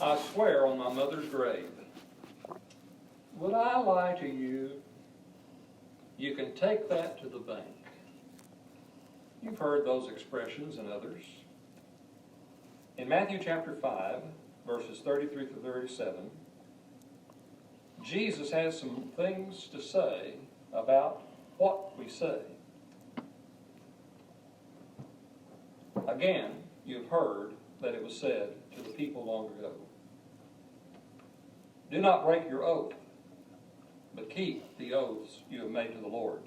I swear on my mother's grave. Would I lie to you? You can take that to the bank. You've heard those expressions and others. In Matthew chapter 5, verses 33 through 37, Jesus has some things to say about what we say. Again, you've heard that it was said to the people long ago, do not break your oath, but keep the oaths you have made to the Lord.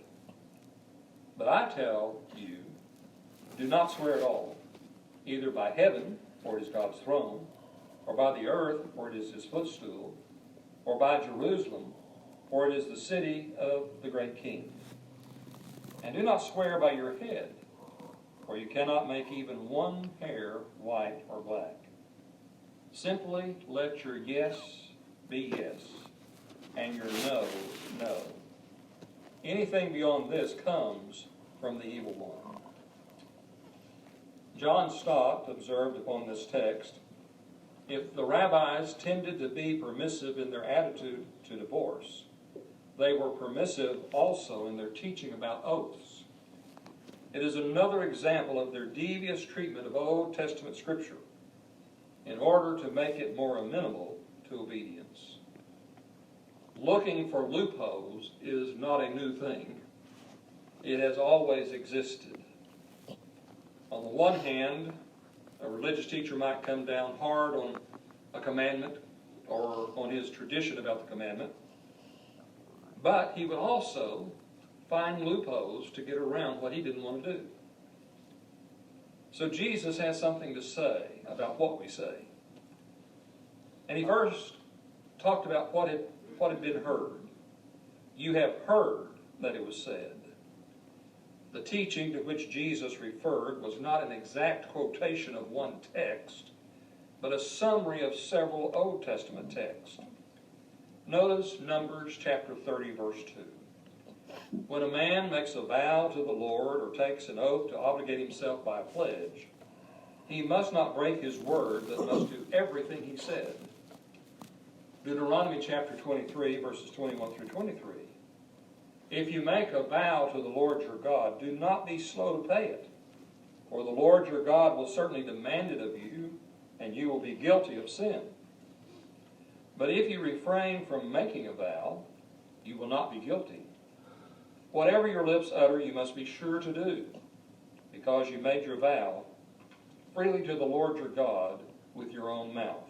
But I tell you, do not swear at all, either by heaven, for it is God's throne, or by the earth, for it is his footstool, or by Jerusalem, for it is the city of the great King. And do not swear by your head, for you cannot make even one hair white or black. Simply let your yes be yes, and your no, no. Anything beyond this comes from the evil one. John Stott observed upon this text, if the rabbis tended to be permissive in their attitude to divorce, they were permissive also in their teaching about oaths. It is another example of their devious treatment of Old Testament Scripture in order to make it more amenable to obedience. Looking for loopholes is not a new thing. It has always existed. On the one hand, a religious teacher might come down hard on a commandment or on his tradition about the commandment, but he would also find loopholes to get around what he didn't want to do. So Jesus has something to say about what we say. And he first talked about what had been heard. You have heard that it was said. The teaching to which Jesus referred was not an exact quotation of one text, but a summary of several Old Testament texts. Notice Numbers chapter 30, verse 2. When a man makes a vow to the Lord or takes an oath to obligate himself by a pledge, he must not break his word, but must do everything he said. Deuteronomy chapter 23, verses 21 through 23. If you make a vow to the Lord your God, do not be slow to pay it, for the Lord your God will certainly demand it of you, and you will be guilty of sin. But if you refrain from making a vow, you will not be guilty. Whatever your lips utter, you must be sure to do, because you made your vow freely to the Lord your God with your own mouth.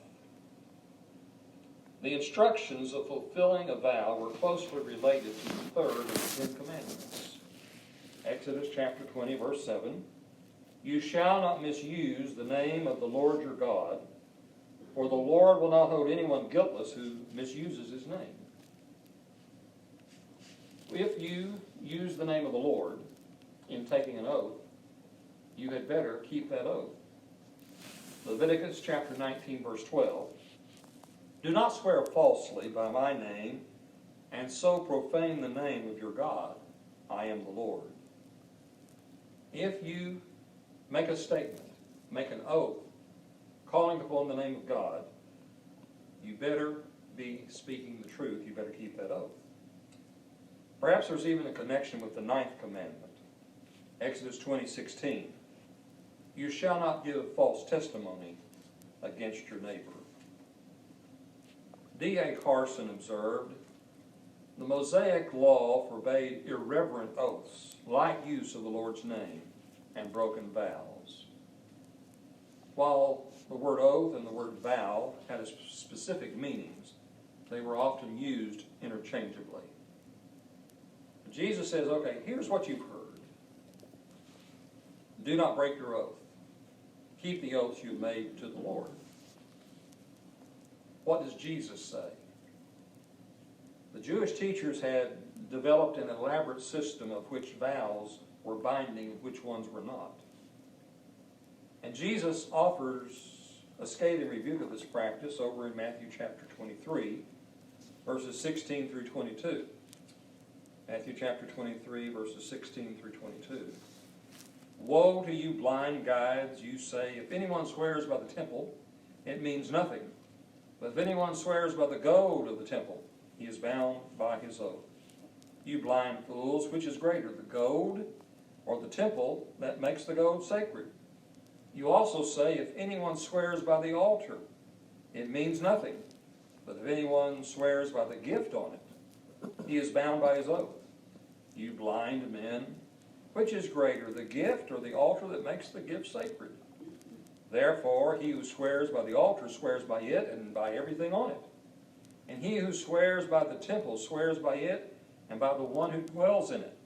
The instructions of fulfilling a vow were closely related to the third of the Ten Commandments. Exodus chapter 20, verse 7. You shall not misuse the name of the Lord your God, for the Lord will not hold anyone guiltless who misuses his name. If you use the name of the Lord in taking an oath, you had better keep that oath. Leviticus chapter 19, verse 12. Do not swear falsely by my name, and so profane the name of your God. I am the Lord. If you make a statement, make an oath, calling upon the name of God, you better be speaking the truth. You better keep that oath. Perhaps there's even a connection with the ninth commandment. Exodus 20:16. You shall not give false testimony against your neighbor. D.A. Carson observed, the Mosaic law forbade irreverent oaths, light use of the Lord's name, and broken vows. While the word oath and the word vow had specific meanings, they were often used interchangeably. Jesus says, okay, here's what you've heard. Do not break your oath. Keep the oaths you made to the Lord. What does Jesus say? The Jewish teachers had developed an elaborate system of which vows were binding and which ones were not. And Jesus offers a scathing rebuke of this practice over in Matthew chapter 23, verses 16 through 22. Matthew chapter 23, verses 16 through 22. Woe to you blind guides, you say, if anyone swears by the temple, it means nothing. But if anyone swears by the gold of the temple, he is bound by his oath. You blind fools, which is greater, the gold or the temple that makes the gold sacred? You also say, if anyone swears by the altar, it means nothing. But if anyone swears by the gift on it, he is bound by his oath. You blind men, which is greater, the gift or the altar that makes the gift sacred? Therefore, he who swears by the altar swears by it and by everything on it. And he who swears by the temple swears by it and by the one who dwells in it.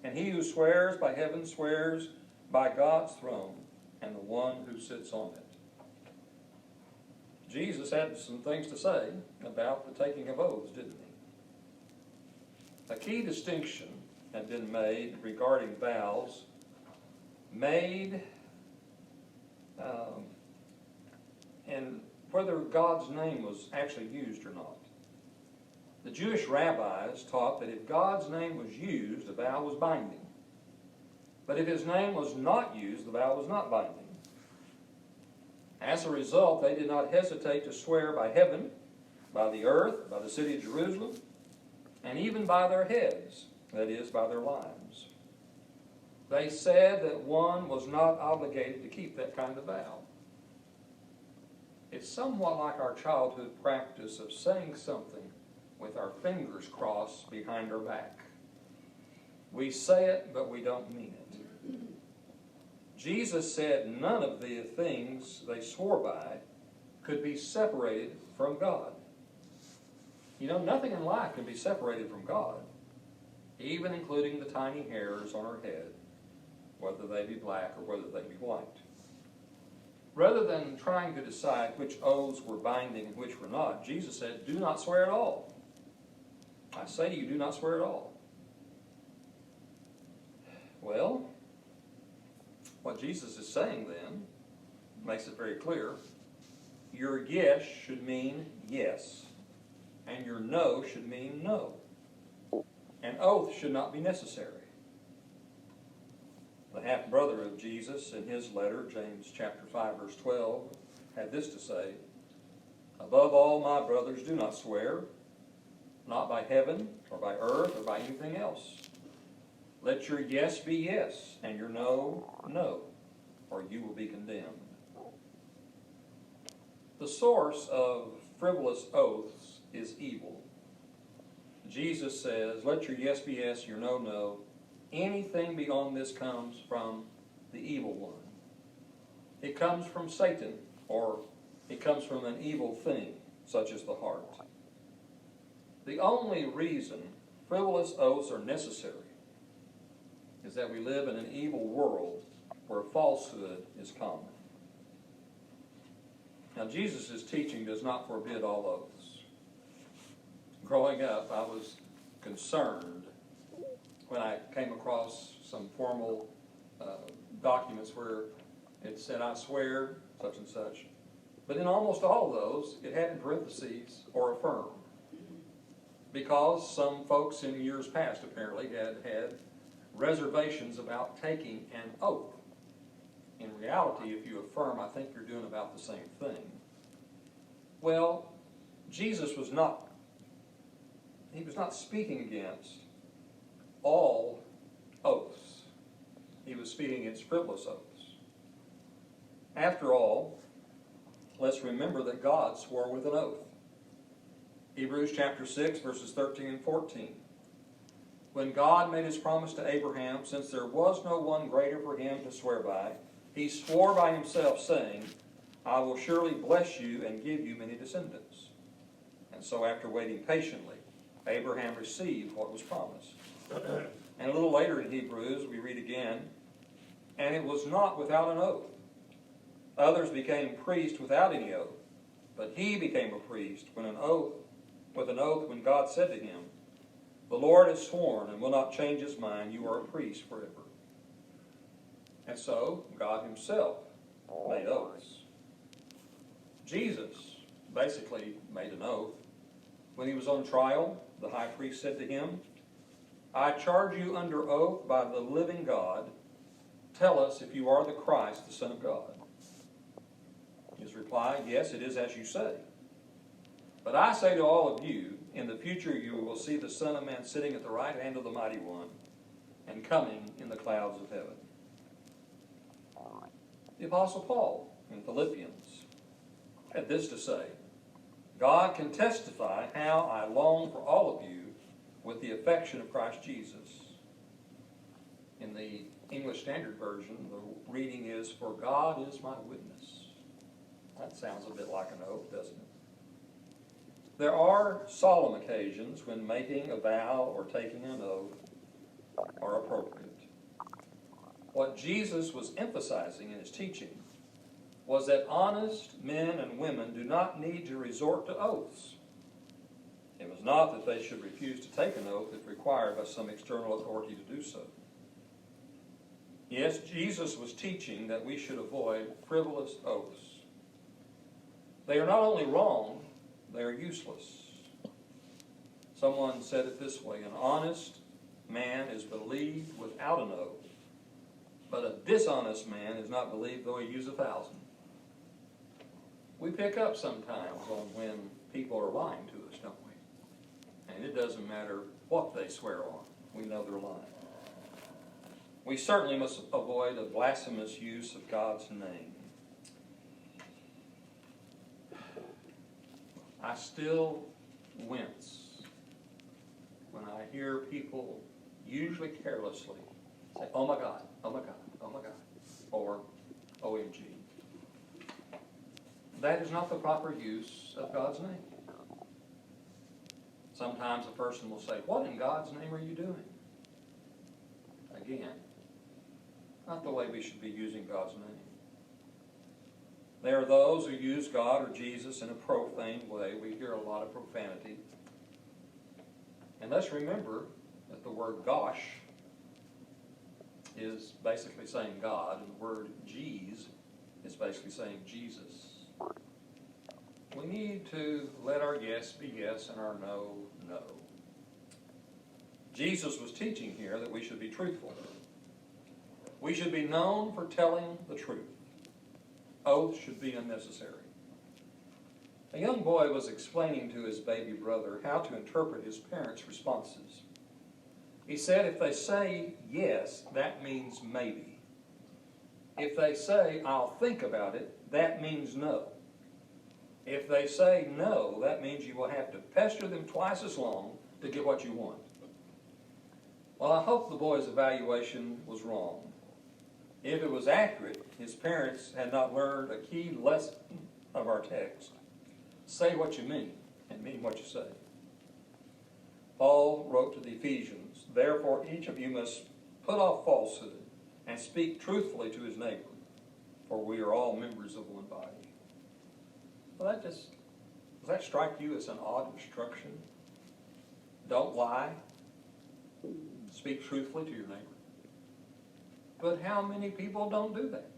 And he who swears by heaven swears by God's throne and the one who sits on it. Jesus had some things to say about the taking of oaths, didn't he? A key distinction had been made regarding vows made and whether God's name was actually used or not. The Jewish rabbis taught that if God's name was used, the vow was binding. But if his name was not used, the vow was not binding. As a result, they did not hesitate to swear by heaven, by the earth, by the city of Jerusalem, and even by their heads, that is, by their lives. They said that one was not obligated to keep that kind of vow. It's somewhat like our childhood practice of saying something with our fingers crossed behind our back. We say it, but we don't mean it. Jesus said none of the things they swore by could be separated from God. You know, nothing in life can be separated from God, even including the tiny hairs on our head, whether they be black or whether they be white. Rather than trying to decide which oaths were binding and which were not, Jesus said, do not swear at all. I say to you, do not swear at all. Well, what Jesus is saying then makes it very clear. Your yes should mean yes, and your no should mean no. An oath should not be necessary. The half-brother of Jesus, in his letter, James chapter 5, verse 12, had this to say, above all, my brothers, do not swear, not by heaven, or by earth, or by anything else. Let your yes be yes, and your no, no, or you will be condemned. The source of frivolous oaths is evil. Jesus says, let your yes be yes, your no, no. Anything beyond this comes from the evil one. It comes from Satan, or it comes from an evil thing, such as the heart. The only reason frivolous oaths are necessary is that we live in an evil world where falsehood is common. Now, Jesus' teaching does not forbid all oaths. Growing up, I was concerned when I came across some formal documents where it said, I swear, such and such. But in almost all of those, it had in parentheses, or affirm. Because some folks in years past apparently had reservations about taking an oath. In reality, if you affirm, I think you're doing about the same thing. Well, Jesus was not speaking against all oaths. He was speaking against frivolous oaths. After all, let's remember that God swore with an oath. Hebrews chapter 6, verses 13 and 14. When God made his promise to Abraham, since there was no one greater for him to swear by, he swore by himself, saying, I will surely bless you and give you many descendants. And so after waiting patiently, Abraham received what was promised. And a little later in Hebrews, we read again, and it was not without an oath. Others became priests without any oath, but he became a priest with an oath when God said to him, the Lord has sworn and will not change his mind, you are a priest forever. And so, God himself made oaths. Jesus basically made an oath. When he was on trial, the high priest said to him, I charge you under oath by the living God, tell us if you are the Christ, the Son of God. His reply, yes, it is as you say. But I say to all of you, in the future you will see the Son of Man sitting at the right hand of the Mighty One and coming in the clouds of heaven. The Apostle Paul in Philippians had this to say, God can testify how I long for all of you with the affection of Christ Jesus. In the English Standard Version, the reading is, for God is my witness. That sounds a bit like an oath, doesn't it? There are solemn occasions when making a vow or taking an oath are appropriate. What Jesus was emphasizing in his teaching was that honest men and women do not need to resort to oaths. It was not that they should refuse to take an oath if required by some external authority to do so. Yes, Jesus was teaching that we should avoid frivolous oaths. They are not only wrong, they are useless. Someone said it this way, an honest man is believed without an oath, but a dishonest man is not believed though he use 1,000. We pick up sometimes on when people are lying to us, don't we? And it doesn't matter what they swear on. We know they're lying. We certainly must avoid a blasphemous use of God's name. I still wince when I hear people, usually carelessly, say, oh my God, oh my God, oh my God, or OMG. That is not the proper use of God's name. Sometimes a person will say, what in God's name are you doing? Again, not the way we should be using God's name. There are those who use God or Jesus in a profane way. We hear a lot of profanity. And let's remember that the word gosh is basically saying God, and the word Jeez is basically saying Jesus. We need to let our yes be yes and our no, no. Jesus was teaching here that we should be truthful. We should be known for telling the truth. Oaths should be unnecessary. A young boy was explaining to his baby brother how to interpret his parents' responses. He said, if they say yes, that means maybe. If they say, I'll think about it, that means no. If they say no, that means you will have to pester them twice as long to get what you want. Well, I hope the boy's evaluation was wrong. If it was accurate, his parents had not learned a key lesson of our text. Say what you mean, and mean what you say. Paul wrote to the Ephesians, therefore each of you must put off falsehood and speak truthfully to his neighbor, for we are all members of one body. Well, does that strike you as an odd instruction? Don't lie. Speak truthfully to your neighbor. But how many people don't do that?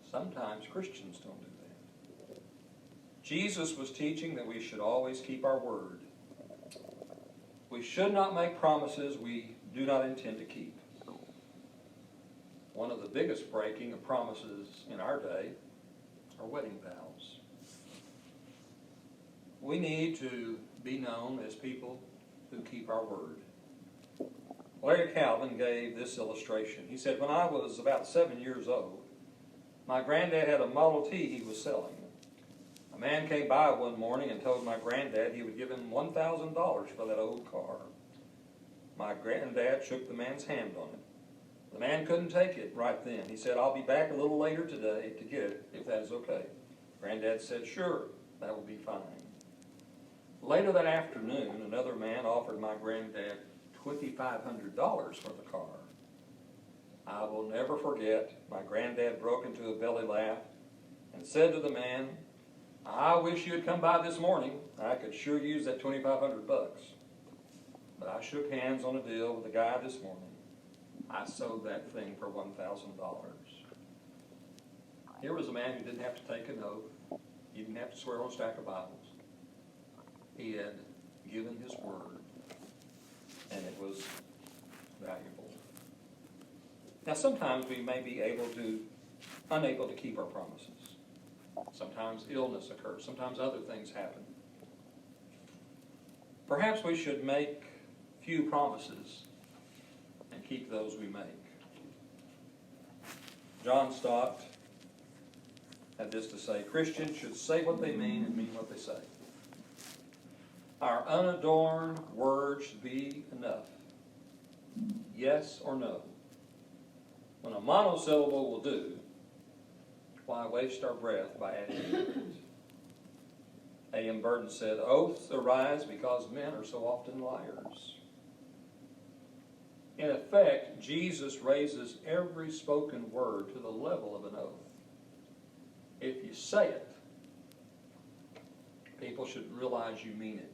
Sometimes Christians don't do that. Jesus was teaching that we should always keep our word. We should not make promises we do not intend to keep. One of the biggest breaking of promises in our day are wedding vows. We need to be known as people who keep our word. Larry Calvin gave this illustration. He said, when I was about 7 years old, my granddad had a Model T he was selling. A man came by one morning and told my granddad he would give him $1,000 for that old car. My granddad shook the man's hand on it. The man couldn't take it right then. He said, I'll be back a little later today to get it, if that is okay. Granddad said, sure, that will be fine. Later that afternoon, another man offered my granddad $2,500 for the car. I will never forget, my granddad broke into a belly laugh and said to the man, I wish you had come by this morning. I could sure use that $2,500. But I shook hands on a deal with the guy this morning. I sold that thing for $1,000. Here was a man who didn't have to take an oath. He didn't have to swear on a stack of Bibles. He had given his word, and it was valuable. Now, sometimes we may be unable to keep our promises. Sometimes illness occurs. Sometimes other things happen. Perhaps we should make few promises and keep those we make. John Stott had this to say: Christians should say what they mean and mean what they say. Our unadorned words should be enough. Yes or no. When a monosyllable will do, why waste our breath by adding to it? A.M. Burton said, oaths arise because men are so often liars. In effect, Jesus raises every spoken word to the level of an oath. If you say it, people should realize you mean it.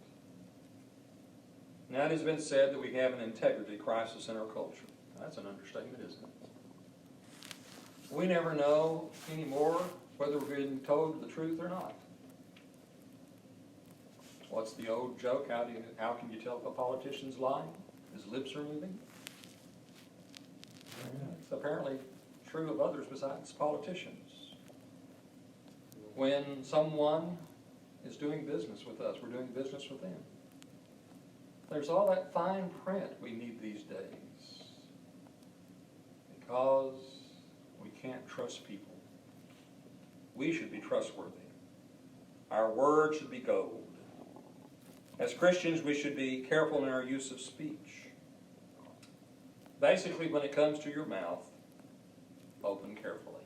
Now, it has been said that we have an integrity crisis in our culture. That's an understatement, isn't it? We never know anymore whether we're being told the truth or not. What's the old joke? How can you tell if a politician's lying? His lips are moving. It's apparently true of others besides politicians. When someone is doing business with us, we're doing business with them. There's all that fine print we need these days because we can't trust people. We should be trustworthy. Our word should be gold. As Christians, we should be careful in our use of speech. Basically, when it comes to your mouth, open carefully.